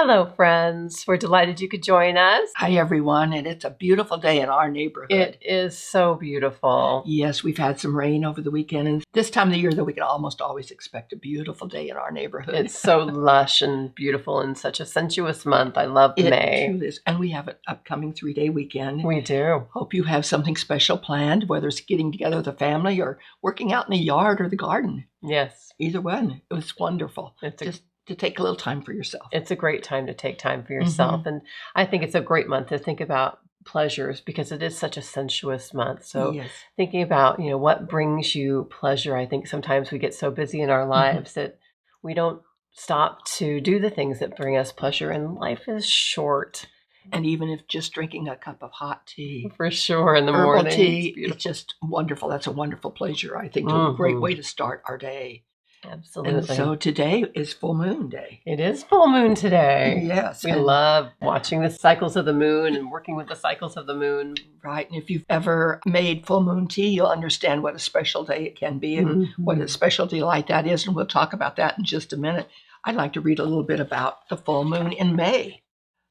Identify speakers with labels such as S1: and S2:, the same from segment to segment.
S1: Hello, friends. We're delighted you could join us.
S2: Hi, everyone, and it's a beautiful day in our neighborhood.
S1: It is so beautiful.
S2: Yes, we've had some rain over the weekend, and this time of the year, though, we can almost always expect a beautiful day in our neighborhood.
S1: It's so lush and beautiful and such a sensuous month. I love May.
S2: It truly is. And we have an upcoming 3-day weekend.
S1: We do.
S2: Hope you have something special planned, whether it's getting together with the family or working out in the yard or the garden.
S1: Yes.
S2: Either one. It was wonderful. Just to take a little time for yourself.
S1: It's a great time to take time for yourself. And I think it's a great month to think about pleasures because it is such a sensuous month. So thinking about, what brings you pleasure. I think sometimes we get so busy in our lives that we don't stop to do the things that bring us pleasure, and life is short.
S2: And even if just drinking a cup of hot tea.
S1: For sure, in the
S2: herbal
S1: morning.
S2: Tea, it's just wonderful. That's a wonderful pleasure, I think. A great way to start our day.
S1: Absolutely.
S2: And so today is full moon day.
S1: It is full moon today.
S2: Yes.
S1: We love watching the cycles of the moon and working with the cycles of the moon.
S2: Right. And if you've ever made full moon tea, you'll understand what a special day it can be and what a special delight that is. And we'll talk about that in just a minute. I'd like to read a little bit about the full moon in May.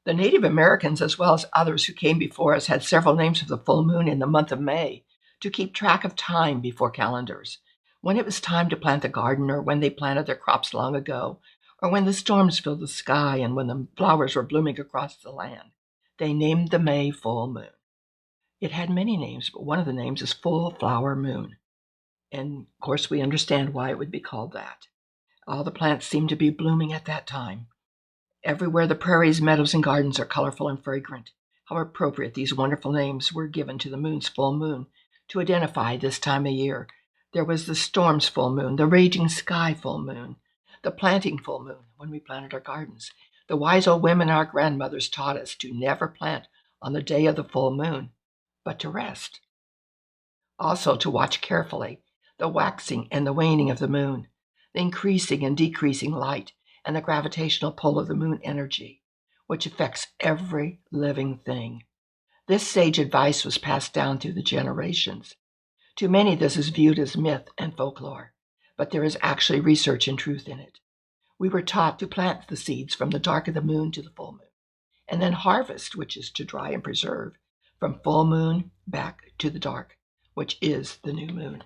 S2: The Native Americans, as well as others who came before us, had several names for the full moon in the month of May to keep track of time before calendars. When it was time to plant the garden, or when they planted their crops long ago, or when the storms filled the sky and when the flowers were blooming across the land, they named the May full moon. It had many names, but one of the names is full flower moon. And of course, we understand why it would be called that. All the plants seem to be blooming at that time. Everywhere the prairies, meadows, and gardens are colorful and fragrant. How appropriate these wonderful names were given to the moon's full moon to identify this time of year. There was the storm's full moon, the raging sky full moon, the planting full moon when we planted our gardens. The wise old women, our grandmothers, taught us to never plant on the day of the full moon, but to rest. Also to watch carefully the waxing and the waning of the moon, the increasing and decreasing light, and the gravitational pull of the moon energy, which affects every living thing. This sage advice was passed down through the generations. To many, this is viewed as myth and folklore, but there is actually research and truth in it. We were taught to plant the seeds from the dark of the moon to the full moon, and then harvest, which is to dry and preserve, from full moon back to the dark, which is the new moon.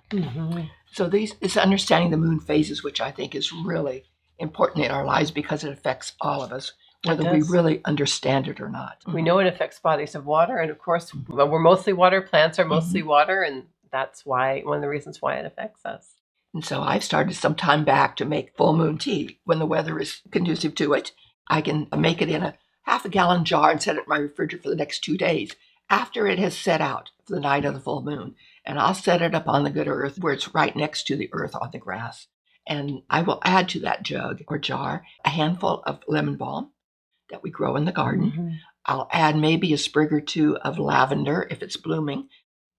S2: So this understanding the moon phases, which I think is really important in our lives because it affects all of us, whether we really understand it or not.
S1: We know it affects bodies of water, and of course, we're mostly water. Plants are mostly water, and that's why one of the reasons why it affects us.
S2: And so I've started some time back to make full moon tea when the weather is conducive to it. I can make it in a half-a-gallon jar and set it in my refrigerator for the next 2 days after it has set out for the night of the full moon. And I'll set it up on the good earth where it's right next to the earth on the grass. And I will add to that jug or jar a handful of lemon balm that we grow in the garden. I'll add maybe a sprig or two of lavender if it's blooming,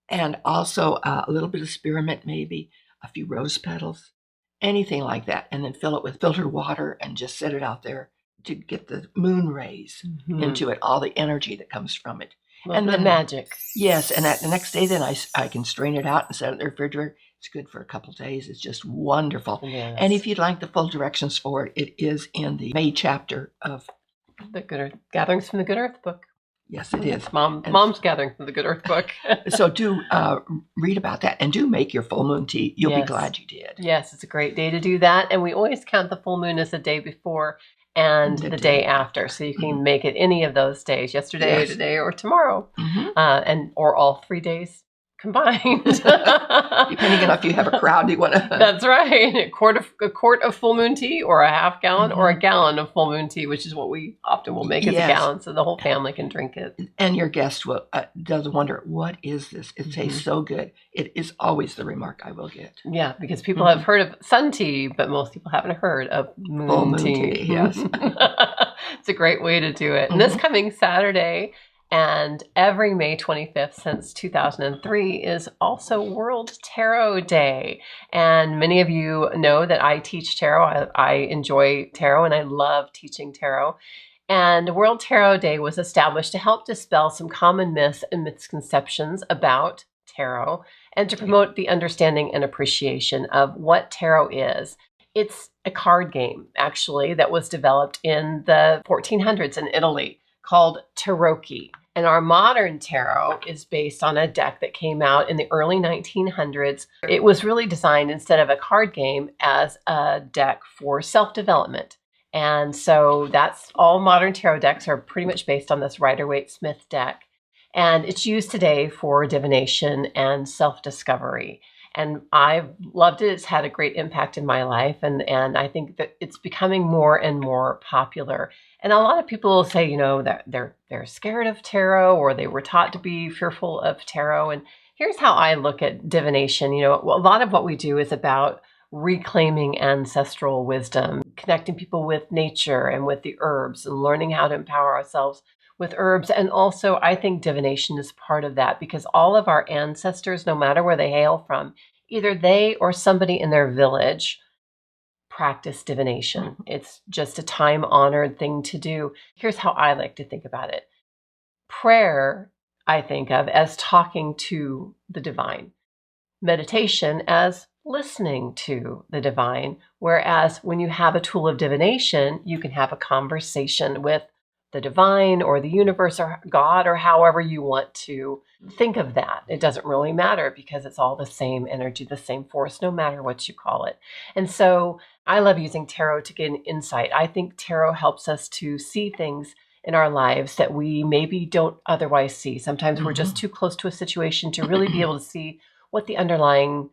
S2: and also a little bit of spearmint, maybe a few rose petals, anything like that, and then fill it with filtered water and just set it out there to get the moon rays into it, all the energy that comes from it.
S1: And the magic.
S2: Yes, and the next day then I can strain it out and set it in the refrigerator. It's good for a couple of days. It's just wonderful.
S1: Yes.
S2: And if you'd like the full directions for it, it is in the May chapter of
S1: the Good Earth Gatherings from the Good Earth book.
S2: Yes, it is.
S1: Mom's Gathering from the Good Earth book.
S2: So do read about that and do make your full moon tea. You'll be glad you did.
S1: Yes, it's a great day to do that. And we always count the full moon as the day before and the day after. So you can make it any of those days, yesterday, today, or tomorrow, or all 3 days combined.
S2: Depending on if you have a crowd you want to.
S1: That's right. A quart of full moon tea, or a half gallon, or a gallon of full moon tea, which is what we often will make as a gallon, so the whole family can drink it.
S2: And your guest will does wonder, what is this? It tastes so good. It is always the remark I will get.
S1: Yeah, because people have heard of sun tea, but most people haven't heard of moon tea.
S2: Yes.
S1: It's a great way to do it. And this coming Saturday, and every May 25th since 2003 is also World Tarot Day. And many of you know that I teach tarot. I enjoy tarot and I love teaching tarot. And World Tarot Day was established to help dispel some common myths and misconceptions about tarot and to promote the understanding and appreciation of what tarot is. It's a card game, actually, that was developed in the 1400s in Italy called tarocchi. And our modern tarot is based on a deck that came out in the early 1900s. It was really designed instead of a card game as a deck for self-development. And so that's all modern tarot decks are pretty much based on this Rider-Waite-Smith deck. And it's used today for divination and self-discovery. And I've loved it. It's had a great impact in my life. And I think that it's becoming more and more popular. And a lot of people say, that they're scared of tarot, or they were taught to be fearful of tarot. And here's how I look at divination. A lot of what we do is about reclaiming ancestral wisdom, connecting people with nature and with the herbs, and learning how to empower ourselves with herbs. And also, I think divination is part of that, because all of our ancestors, no matter where they hail from, either they or somebody in their village practice divination. It's just a time-honored thing to do. Here's how I like to think about it. Prayer, I think of as talking to the divine. Meditation as listening to the divine. Whereas when you have a tool of divination, you can have a conversation with the divine or the universe or God, or however you want to think of that. It doesn't really matter, because it's all the same energy, the same force, no matter what you call it. And so I love using tarot to gain insight. I think tarot helps us to see things in our lives that we maybe don't otherwise see. Sometimes we're just too close to a situation to really be able to see what the underlying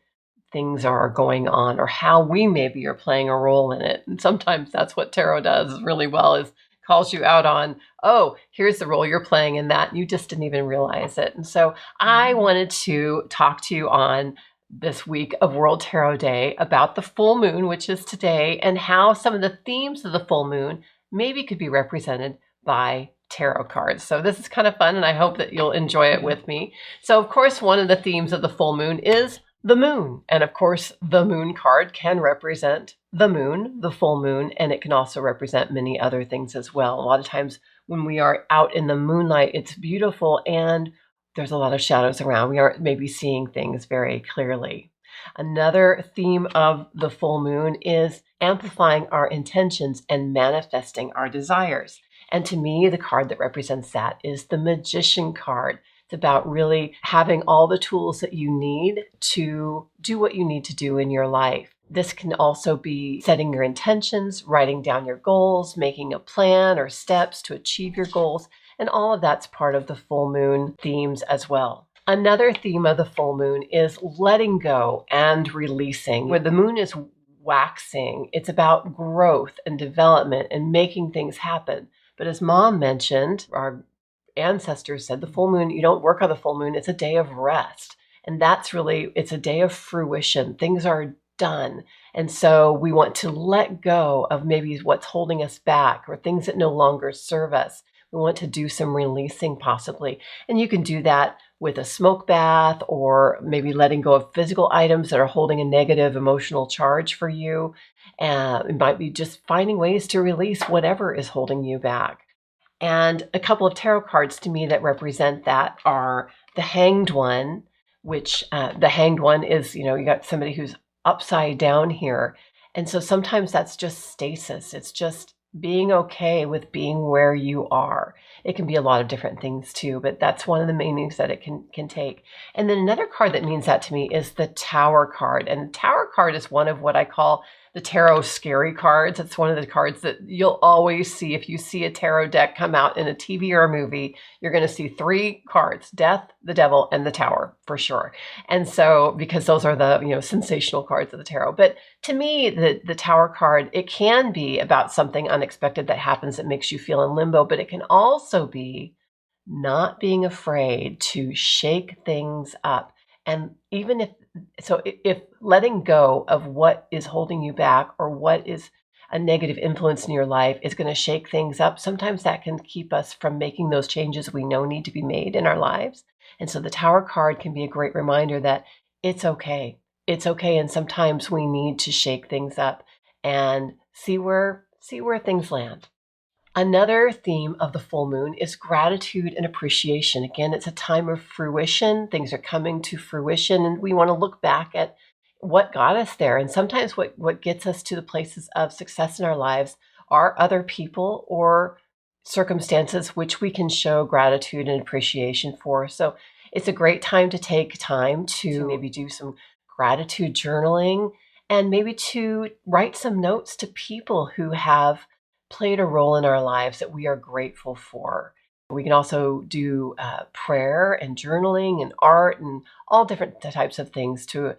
S1: things are going on, or how we maybe are playing a role in it. And sometimes that's what tarot does really well, is calls you out on, oh, here's the role you're playing in that. You just didn't even realize it. And so I wanted to talk to you on this week of World Tarot Day about the full moon, which is today, and how some of the themes of the full moon maybe could be represented by tarot cards. So this is kind of fun, and I hope that you'll enjoy it with me. So of course, one of the themes of the full moon is the moon. And of course, the moon card can represent the moon, the full moon, and it can also represent many other things as well. A lot of times when we are out in the moonlight, it's beautiful and there's a lot of shadows around. We aren't maybe seeing things very clearly. Another theme of the full moon is amplifying our intentions and manifesting our desires. And to me, the card that represents that is the Magician card. It's about really having all the tools that you need to do what you need to do in your life. This can also be setting your intentions, writing down your goals, making a plan or steps to achieve your goals. And all of that's part of the full moon themes as well. Another theme of the full moon is letting go and releasing. Where the moon is waxing, it's about growth and development and making things happen. But as Mom mentioned, our ancestors said the full moon, you don't work on the full moon, it's a day of rest. And that's really, it's a day of fruition. Things are done. And so we want to let go of maybe what's holding us back or things that no longer serve us. We want to do some releasing possibly. And you can do that with a smoke bath, or maybe letting go of physical items that are holding a negative emotional charge for you. It might be just finding ways to release whatever is holding you back. And a couple of tarot cards to me that represent that are the Hanged One, which the Hanged One is, you got somebody who's upside down here. And so sometimes that's just stasis. It's just being okay with being where you are. It can be a lot of different things too, but that's one of the meanings that it can take. And then another card that means that to me is the Tower card. And the Tower card is one of what I call the tarot scary cards. It's one of the cards that you'll always see. If you see a tarot deck come out in a TV or a movie, you're going to see three cards: Death, the Devil, and the Tower, for sure. And so, because those are the sensational cards of the tarot. But to me, the Tower card, it can be about something unexpected that happens that makes you feel in limbo, but it can also be not being afraid to shake things up. And even if letting go of what is holding you back, or what is a negative influence in your life, is going to shake things up, sometimes that can keep us from making those changes we know need to be made in our lives. And so the Tower card can be a great reminder that it's okay. It's okay. And sometimes we need to shake things up and see where things land. Another theme of the full moon is gratitude and appreciation. Again, it's a time of fruition. Things are coming to fruition, and we want to look back at what got us there. And sometimes what gets us to the places of success in our lives are other people or circumstances which we can show gratitude and appreciation for. So it's a great time to take time to maybe do some gratitude journaling and maybe to write some notes to people who have played a role in our lives that we are grateful for. We can also do prayer and journaling and art and all different types of things to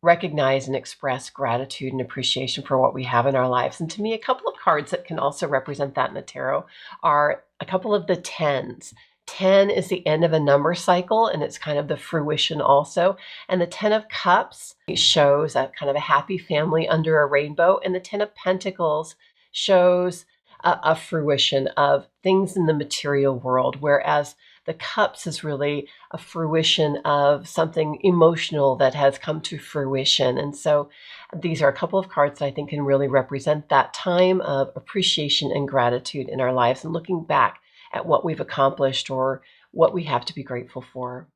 S1: recognize and express gratitude and appreciation for what we have in our lives. And to me, a couple of cards that can also represent that in the tarot are a couple of the tens. 10 is the end of a number cycle, and it's kind of the fruition also. And the 10 of Cups shows a kind of a happy family under a rainbow. And the 10 of Pentacles shows a fruition of things in the material world, whereas the Cups is really a fruition of something emotional that has come to fruition. And so these are a couple of cards that I think can really represent that time of appreciation and gratitude in our lives and looking back at what we've accomplished or what we have to be grateful for.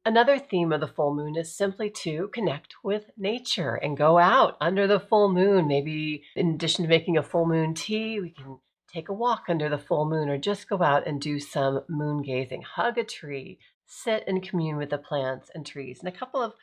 S1: Another theme of the full moon is simply to connect with nature and go out under the full moon. Maybe in addition to making a full moon tea, we can take a walk under the full moon or just go out and do some moon gazing, hug a tree, sit and commune with the plants and trees. And a couple of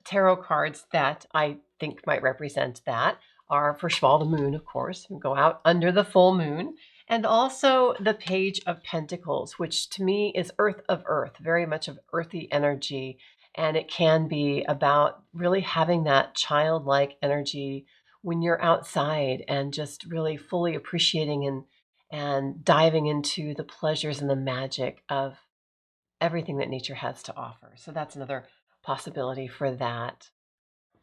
S1: tarot cards that I think might represent that are, first of all, the moon, of course, and go out under the full moon, and also the Page of Pentacles, which to me is earth of earth, very much of earthy energy. And it can be about really having that childlike energy when you're outside and just really fully appreciating and diving into the pleasures and the magic of everything that nature has to offer. So that's another possibility for that.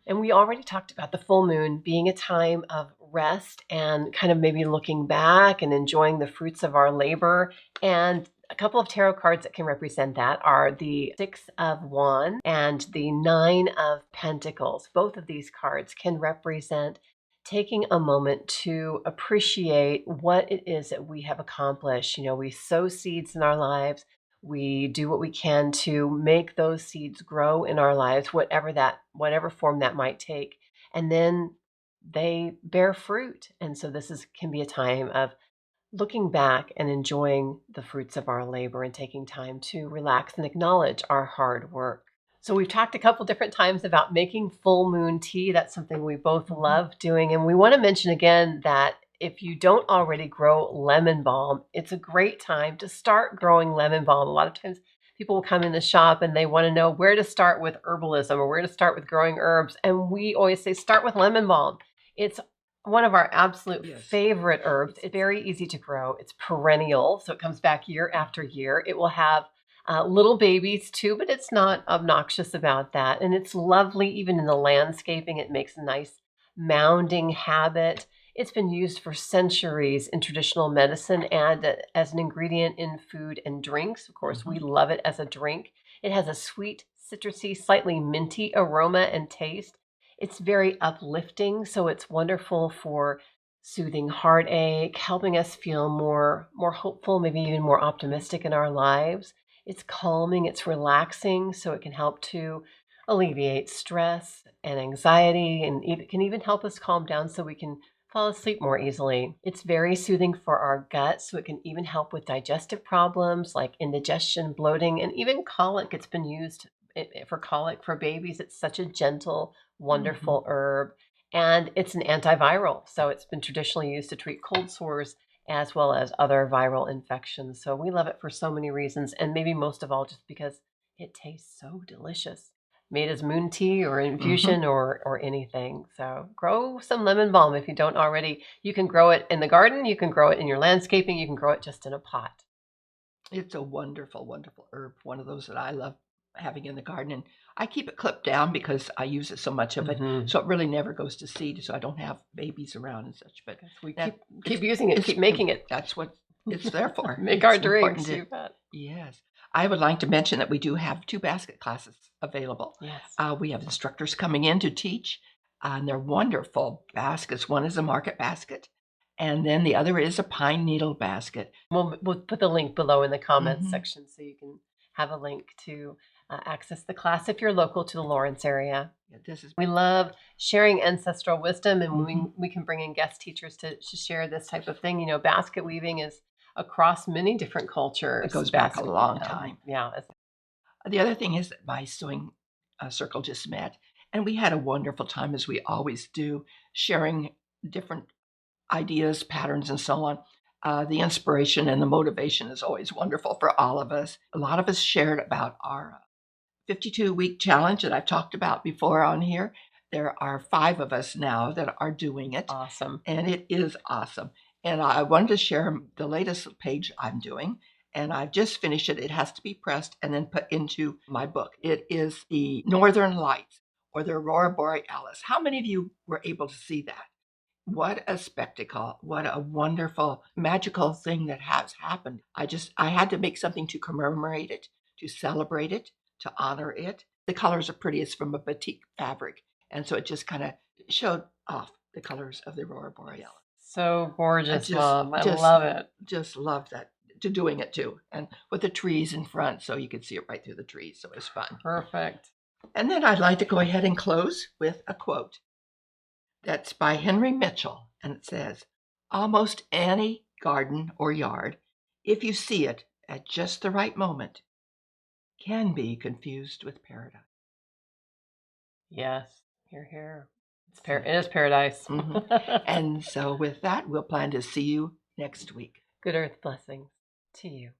S1: And we already talked about the full moon being a time of rest and kind of maybe looking back and enjoying the fruits of our labor. And a couple of tarot cards that can represent that are the Six of Wands and the Nine of Pentacles. Both of these cards can represent taking a moment to appreciate what it is that we have accomplished. You know, we sow seeds in our lives. We do what we can to make those seeds grow in our lives, whatever form that might take. And then they bear fruit. And so can be a time of looking back and enjoying the fruits of our labor and taking time to relax and acknowledge our hard work. So we've talked a couple different times about making full moon tea. That's something we both love doing. And we want to mention again that if you don't already grow lemon balm, it's a great time to start growing lemon balm. A lot of times people will come in the shop and they want to know where to start with herbalism or where to start with growing herbs. And we always say, start with lemon balm. It's one of our absolute favorite herbs. It's very easy to grow. It's perennial, so it comes back year after year. It will have little babies too, but it's not obnoxious about that. And it's lovely even in the landscaping. It makes a nice mounding habit. It's been used for centuries in traditional medicine and as an ingredient in food and drinks. Of course, we love it as a drink. It has a sweet, citrusy, slightly minty aroma and taste. It's very uplifting, so it's wonderful for soothing heartache, helping us feel more hopeful, maybe even more optimistic in our lives. It's calming, it's relaxing, so it can help to alleviate stress and anxiety, and it can even help us calm down so we can fall asleep more easily. It's very soothing for our gut, so it can even help with digestive problems like indigestion, bloating, and even colic. It's been used for colic for babies. It's such a gentle, wonderful herb. And it's an antiviral. So it's been traditionally used to treat cold sores as well as other viral infections. So we love it for so many reasons. And maybe most of all, just because it tastes so delicious. Made as moon tea or infusion or anything. So grow some lemon balm if you don't already. You can grow it in the garden. You can grow it in your landscaping. You can grow it just in a pot.
S2: It's a wonderful, wonderful herb. One of those that I love having in the garden. And I keep it clipped down because I use it so much of it. So it really never goes to seed. So I don't have babies around and such. But
S1: we keep using it, keep making it.
S2: That's what it's there for.
S1: Make our drinks.
S2: Yes. I would like to mention that we do have 2 basket classes available.
S1: Yes.
S2: We have instructors coming in to teach, and they're wonderful baskets. One is a market basket, and then the other is a pine needle basket.
S1: We'll put the link below in the comments section so you can have a link to access the class if you're local to the Lawrence area.
S2: Yeah,
S1: we love sharing ancestral wisdom, and
S2: Mhm.
S1: we can bring in guest teachers to share this type of thing. Basket weaving is across many different cultures.
S2: It goes back a long time.
S1: Yeah.
S2: The other thing is that my sewing circle just met, and we had a wonderful time, as we always do, sharing different ideas, patterns, and so on. The inspiration and the motivation is always wonderful for all of us. A lot of us shared about our 52-week challenge that I've talked about before on here. There are 5 of us now that are doing it.
S1: Awesome.
S2: And it is awesome. And I wanted to share the latest page I'm doing. And I've just finished it. It has to be pressed and then put into my book. It is the Northern Lights, or the Aurora Borealis. How many of you were able to see that? What a spectacle. What a wonderful, magical thing that has happened. I had to make something to commemorate it, to celebrate it, to honor it. The colors are pretty. It's from a batik fabric. And so it just kind of showed off the colors of the Aurora Borealis.
S1: So gorgeous, Mom. I love it.
S2: Just love that. To doing it too. And with the trees in front, so you could see it right through the trees. So it was fun.
S1: Perfect.
S2: And then I'd like to go ahead and close with a quote. That's by Henry Mitchell, and it says, "Almost any garden or yard, if you see it at just the right moment, can be confused with paradise."
S1: Yes, here. It is paradise.
S2: Mm-hmm. And so with that, we'll plan to see you next week.
S1: Good earth blessings to you.